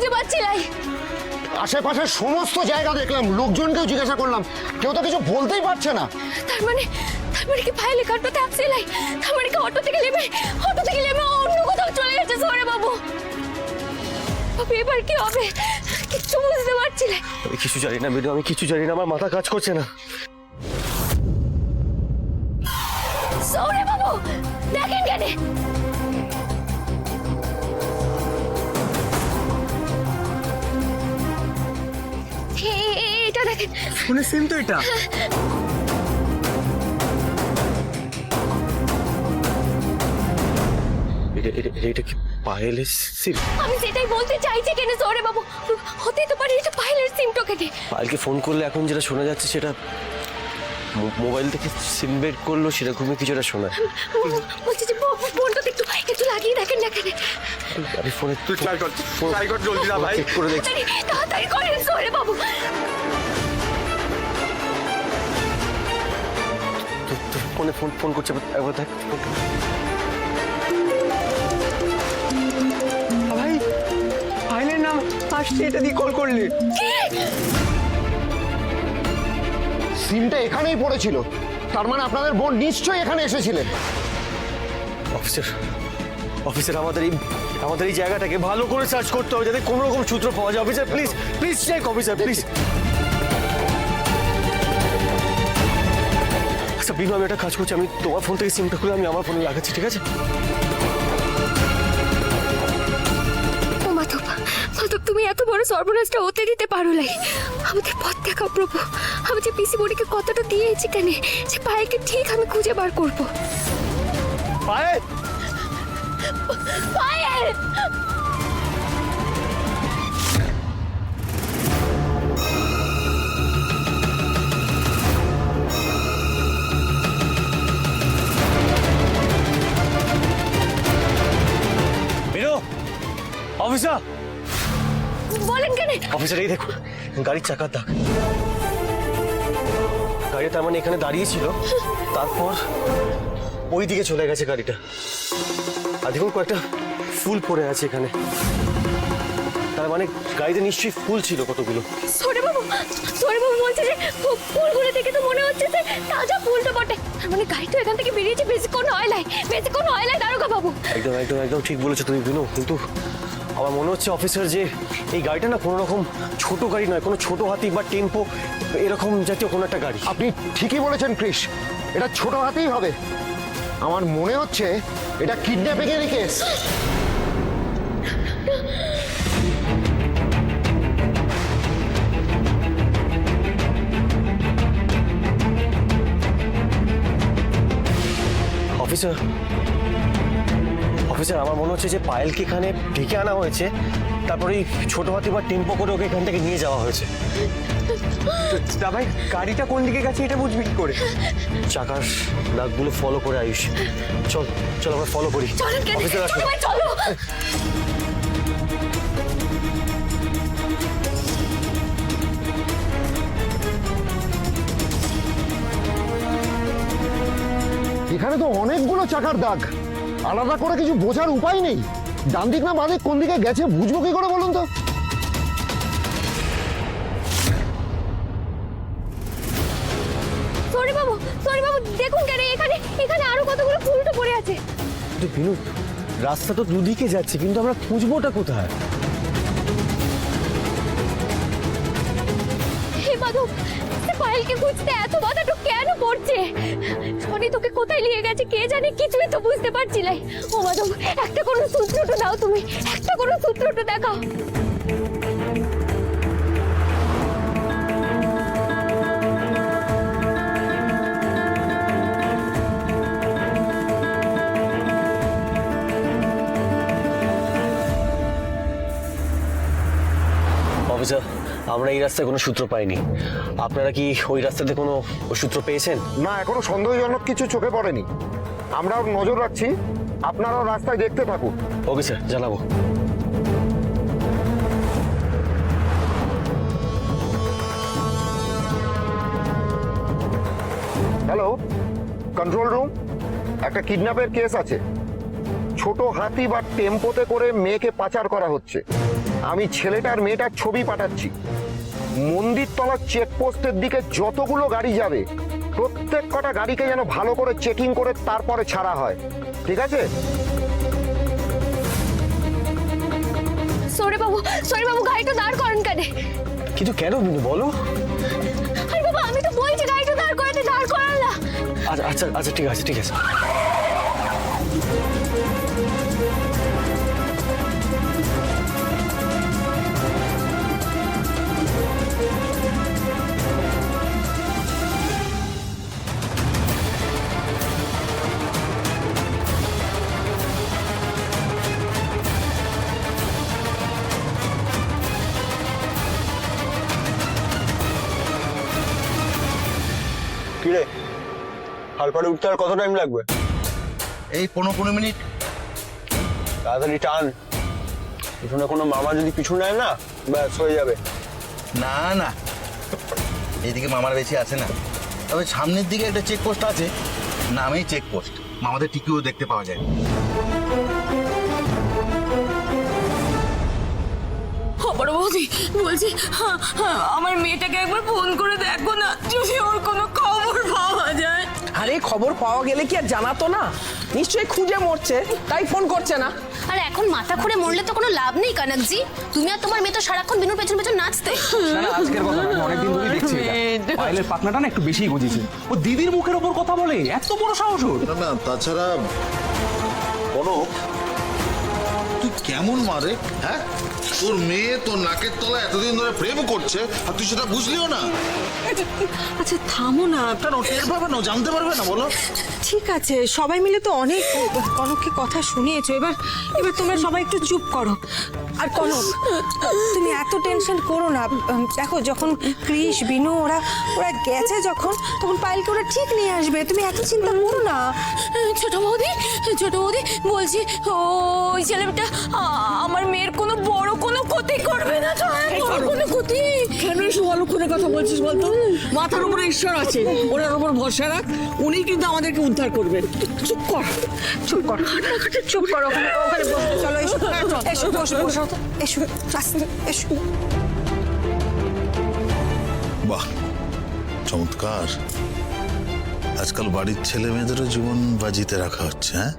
খুঁজে পাচ্ছি না। আশেপাশের সমস্ত জায়গা দেখলাম, লোকজনকেও জিজ্ঞাসা করলাম, কেউ তো কিছু বলতেই পারছে না। তার মানে কি ফাইলে কাটতে আসছে লাই? তার মানে কি অটো থেকে নেমে অন্য কোথাও চলে গেছে সৌরভ বাবু? বাবু এবার কি হবে কিছু বুঝতে পারছি না। আমি কিছু জানি না বিনু, আমি কিছু জানি না, আমার মাথা কাজ করছে না। সৌরভ বাবু দেখেন কেন? এটা দেখেন, ফোনের সিম তো এটা। এটা কি পায়েলের সিম? আমি সেটাই বলতে চাইছি কেন সৌরভ বাবু, হতেই তো পারে এটা পাইলের সিমটা কেটে। পায়েলকে ফোন করলে এখন যেটা শোনা যাচ্ছে সেটা মোবাইল থেকে সিম বের করলো, সেরকমই কিছুটা শোনায়। বলছি যে ফোনটাকে একটু লাগিয়ে দেখেন না কেন? আরে ফোনে তুই ট্রাই কর জলদি না ভাই। চেক করে দেখছি। তাড়াতাড়ি করেন সৌরভ বাবু। ফোনে ফোন করছে, একবার দেখ। ভাই ফাইলের নাম আসছে, এটা দিয়ে কল করলে। সিমটা এখানেই পড়েছিল, তার মানে আপনাদের বোন নিশ্চয়ই এখানে এসেছিলেন। অফিসার আমাদের এই জায়গাটাকে ভালো করে সার্চ করতে হবে যাতে কোনো রকম সূত্র পাওয়া যায়। Officer please check, officer please. আচ্ছা বিনু, আমি একটা কাজ করছি, আমি তোমার ফোন থেকে সিমটা খুলে আমি আমার ফোনে লাগাচ্ছি, ঠিক আছে? মাধব, তুমি এত বড় সর্বনাশটা হতে দিতে পারো লাই? আমাদের পথ দেখাও প্রভু। আমি যে পিসি বড়িকে কতটা দিয়েছি কেন, যে পায়েলকে ঠিক আমি খুঁজে বার করবো। পায়েল! পায়েল! বিনু! অফিসার! বলেন কেন? অফিসার এই দেখুন, গাড়ির চাকার দাগ। গাড়িটা তার মানে এখানে দাঁড়িয়েছিল, তারপর ওই দিকে চলে গেছে গাড়িটা। আর দেখুন কয়েকটা ফুল পড়ে আছে এখানে, তার মানে গাড়িতে নিশ্চয়ই ফুল ছিল কতগুলো। সৌরভ বাবু বলছে যে ফুলগুলো দেখে তো মনে হচ্ছে যে তাজা ফুলটা বটে। তার মানে গাড়িটা এখান থেকে বেরিয়েছে বেশিক্ষণ হয় নাই দারোগা বাবু। একদম ঠিক বলেছো তুমি বিনু, কিন্তু আমার মনে হচ্ছে অফিসার যে এই গাড়িটা না কোনো রকম ছোট গাড়ি নয়, কোনো ছোট হাতি বা টেম্পো এরকম জাতীয় কোনো একটা গাড়ি। আপনি ঠিকই বলেছেন ক্রিস, এটা ছোট হাতেই হবে। আমার মনে হচ্ছে এটা কিডন্যাপিং এর কেস। অফিসার আমার মনে হচ্ছে যে পায়েলকে এখানে ডেকে আনা হয়েছে, তারপরে এই ছোট হাতি বা টেম্পো করে ওকে এখান থেকে নিয়ে যাওয়া হয়েছে। তা ভাই গাড়িটা কোন দিকে গেছে এটা বুঝবি কি করে? চাকার দাগগুলো ফলো করে আয়ুষ, চল আমরা ফলো করি। চলেন কেন? অফিসার আসুন। চলো। এখানে তো অনেকগুলো চাকার দাগ, আলাদা করে কিছু বোঝার উপায় নেই। ডান দিক না বাঁ দিক কোন দিকে গেছে বুঝবো কি করে বলুন তো? সৌরভ বাবু দেখুন কেন এখানে আরো কতগুলো ফুলটা পড়ে আছে। কিন্তু বিনু, রাস্তা তো দুদিকে যাচ্ছে, কিন্তু আমরা খুঁজবোটা কোথায়? হে মাধব, পায়েলকে খুঁজতে এত বাধাটা কেন পড়ছে? শনি তোকে কোথায় নিয়ে গেছে কে জানে, কিছুই তো বুঝতে পারছি না। ও মাধব, একটা কোনো সূত্রটা দাও তুমি, একটা কোনো সূত্রটা দেখাও। অফিসার আমরা এই রাস্তায় কোনো সূত্র পাইনি, আপনারা কি ওই রাস্তাতে কোনো সূত্র পেয়েছেন? না, এখনো সন্দেহজনক কিছু চোখে পড়েনি। আমরাও নজর রাখছি, আপনারাও রাস্তায় দেখতে থাকুন। ওকে স্যার, জানাবো। হ্যালো, কন্ট্রোল রুম, একটা কিডন্যাপের কেস আছে। ছোট হাতি বা টেম্পোতে করে মেয়েকে পাচার করা হচ্ছে। আমি ছেলেটার মেয়েটার ছবি পাঠাচ্ছি। মন্দিরতলা চেকপোস্টের দিকে যতগুলো গাড়ি যাবে প্রত্যেক কটা গাড়িকে যেন ভালো করে চেকিং করে তারপরে ছাড়া হয়, ঠিক আছে? সরি বাবু গাড়িটা দাঁড় করান কেন? কিন্তু কেন মিনু বলো? আরে বাবা আমি তো বলছি গাড়িটা দাঁড় করাতে, দাঁড় করান না। আচ্ছা আচ্ছা আচ্ছা ঠিক আছে ঠিক আছে। কিরে হালপাড়ে উঠতে আর কত টাইম লাগবে? এই 15 মিনিট। তাড়াতাড়ি টান, পিছনে কোনো মামা যদি পিছু নেয় না ব্যাস হয়ে যাবে। না না, এইদিকে মামার বেশি আছে না, তবে সামনের দিকে একটা চেকপোস্ট আছে, নামেই চেকপোস্ট। মামাদের টিকিও দেখতে পাওয়া যায়। বড় বৌদি বলছি, আমার মেয়েটাকে একবার ফোন করে দেখো না, যদি ওর কোনো খবর পাওয়া যায়। আরে খবর পাওয়া গেলে কি আর জানাতো না? নিশ্চয়ই খুঁজে মরছে, তাই ফোন করছে না। আর এখন মাথা খুঁড়ে মরলে তো কোনো লাভ নেই কানকজি। তুমি আর তোমার মেয়ে তো সারাক্ষণ বিনুর পেছন পেছন নাচতে। না না, আজকের কথা না, অনেকদিন ধরেই দেখছি এটা। পায়েলের পাতনাটা না একটু বেশিই গজিয়েছে। ও দিদির মুখের ওপর কথা বলে, এত বড় সাহস ওর। না না, তাছাড়া কনক, তুই কেমন মারে? হ্যাঁ, তোর মেয়ে তোর নাকের তলা এতদিন ধরে প্রেম করছে আর তুই সেটা বুঝলিও না? আচ্ছা থামো না। কেন টের পাবে না, জানতে পারবে না? বলো। ঠিক আছে, সবাই মিলে তো অনেক কনককে কথা শুনিয়েছো, এবার তোমরা সবাই একটু চুপ করো। আর কনক, তুমি এত টেনশন করো না। দেখো, যখন ক্রিশ বিনু ওরা গেছে যখন, তখন পায়েলকে ওরা ঠিক নিয়ে আসবে। তুমি এত চিন্তা করো না। ছোট বৌদি বলছি, ওই ছেলেটা আমার মেয়ের কোনো বড় কোনো ক্ষতি করবে না তো? বড় কোনো ক্ষতি কেন এসব অলক্ষণের কথা বলছিস বলতো? মাথার উপরে ঈশ্বর আছে, ওনার উপর ভরসা রাখ, উনি কিন্তু আমাদেরকে উদ্ধার করবেন। চুপ কর। চুপ করো। ওখানে বসো, চলো এসো এসো আস্তে এসো। বাহ, চমৎকার। আজকাল বাড়ির ছেলে মেয়েদেরও জীবন বাজিতে রাখা হচ্ছে। হ্যাঁ,